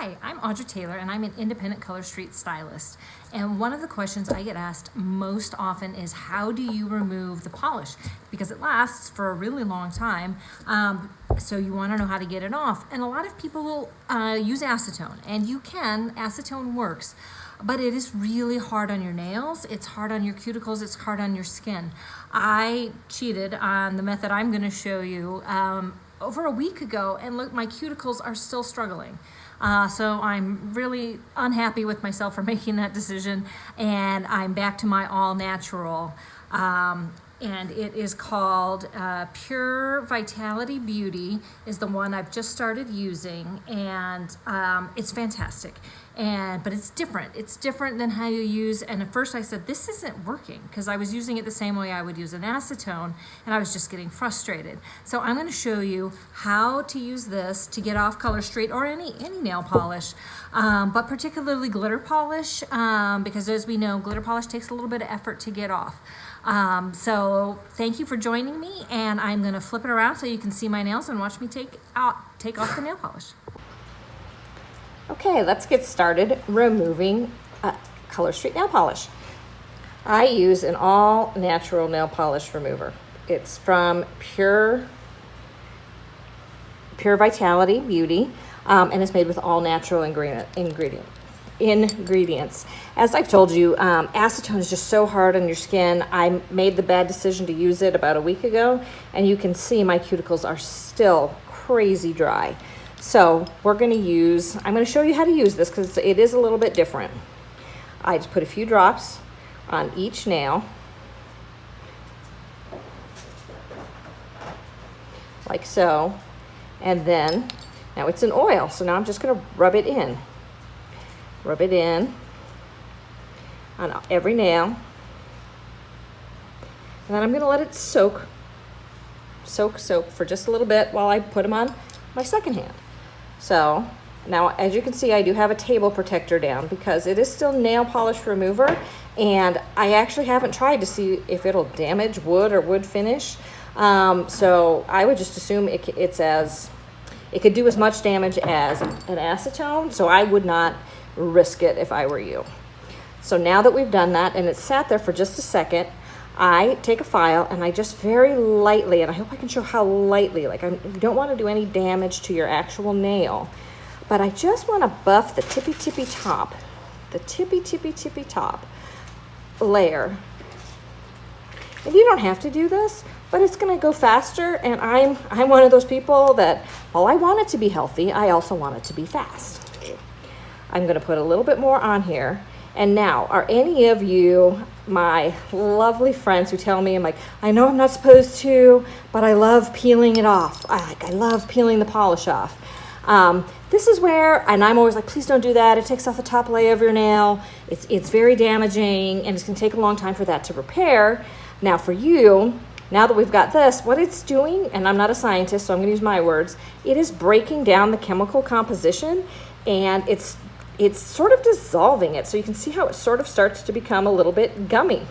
Hi, I'm Audra Taylor and I'm an independent Color Street stylist. And one of the questions I get asked most often is how do you remove the polish? Because it lasts for a really long time. So you want to know how to get it off. And a lot of people will use acetone, and you can, acetone works. But it is really hard on your nails, it's hard on your cuticles, it's hard on your skin. I cheated on the method I'm going to show you over a week ago, and look, my cuticles are still struggling. So I'm really unhappy with myself for making that decision, and I'm back to my all natural. And it is called Pure Vitality Beauty is the one I've just started using, and it's fantastic. But it's different. It's different than how you use, and at first I said, this isn't working, because I was using it the same way I would use an acetone, and I was just getting frustrated. So I'm going to show you how to use this to get off Color Street or any nail polish, but particularly glitter polish, because as we know, glitter polish takes a little bit of effort to get off. So thank you for joining me, and I'm going to flip it around so you can see my nails and watch me take off the nail polish. Okay, let's get started removing Color Street nail polish. I use an all natural nail polish remover. It's from Pure Vitality Beauty, and it's made with all natural ingredients. As I've told you, acetone is just so hard on your skin. I made the bad decision to use it about a week ago, and you can see my cuticles are still crazy dry. So I'm going to show you how to use this because it is a little bit different. I just put a few drops on each nail, like so, and then, now it's an oil, so now I'm just going to rub it in on every nail, and then I'm going to let it soak for just a little bit while I put them on my second hand. So now, as you can see, I do have a table protector down because it is still nail polish remover, and I actually haven't tried to see if it'll damage wood or wood finish. So I would just assume it could do as much damage as an acetone, so I would not risk it if I were you. So now that we've done that and it's sat there for just a second, I take a file and I just very lightly, and I hope I can show how lightly, like you don't want to do any damage to your actual nail, but I just want to buff the tippy top layer. And you don't have to do this, but it's going to go faster, and I'm one of those people that while I want it to be healthy, I also want it to be fast. I'm going to put a little bit more on here. And now, are any of you my lovely friends who tell me, I know I'm not supposed to, but I love peeling it off. I love peeling the polish off. This is where, and I'm always like, please don't do that. It takes off the top layer of your nail. It's very damaging, and it's going to take a long time for that to repair. Now for you, now that we've got this, what it's doing, and I'm not a scientist, so I'm going to use my words, it is breaking down the chemical composition, and it's sort of dissolving it. So you can see how it sort of starts to become a little bit gummy.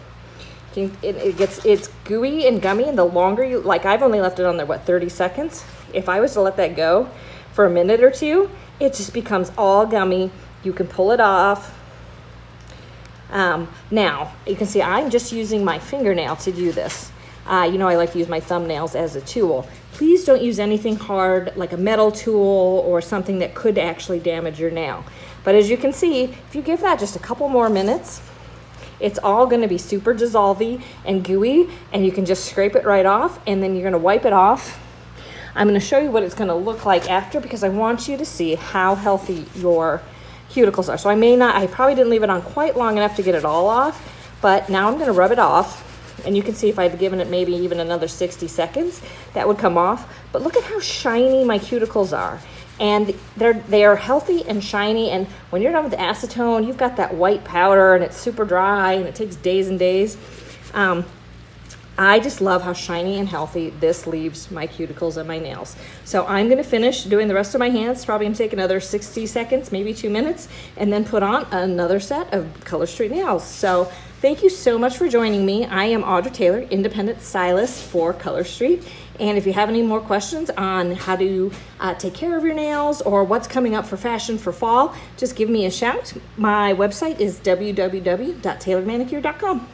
It's gooey and gummy, and the longer you, like I've only left it on there, 30 seconds? If I was to let that go for a minute or two, it just becomes all gummy. You can pull it off. Now, you can see I'm just using my fingernail to do this. I like to use my thumbnails as a tool. Please don't use anything hard like a metal tool or something that could actually damage your nail. But as you can see, if you give that just a couple more minutes, it's all going to be super dissolvey and gooey, and you can just scrape it right off, and then you're going to wipe it off. I'm going to show you what it's going to look like after, because I want you to see how healthy your cuticles are. So I probably didn't leave it on quite long enough to get it all off, but now I'm going to rub it off. And you can see if I'd given it maybe even another 60 seconds, that would come off. But look at how shiny my cuticles are. And they are healthy and shiny. And when you're done with the acetone, you've got that white powder, and it's super dry, and it takes days and days. I just love how shiny and healthy this leaves my cuticles and my nails. So I'm going to finish doing the rest of my hands. Probably going to take another 60 seconds, maybe 2 minutes, and then put on another set of Color Street nails. So Thank you so much for joining me. I am Audra Taylor, independent stylist for Color Street. And if you have any more questions on how to take care of your nails or what's coming up for fashion for fall, just give me a shout. My website is www.taylormanicure.com.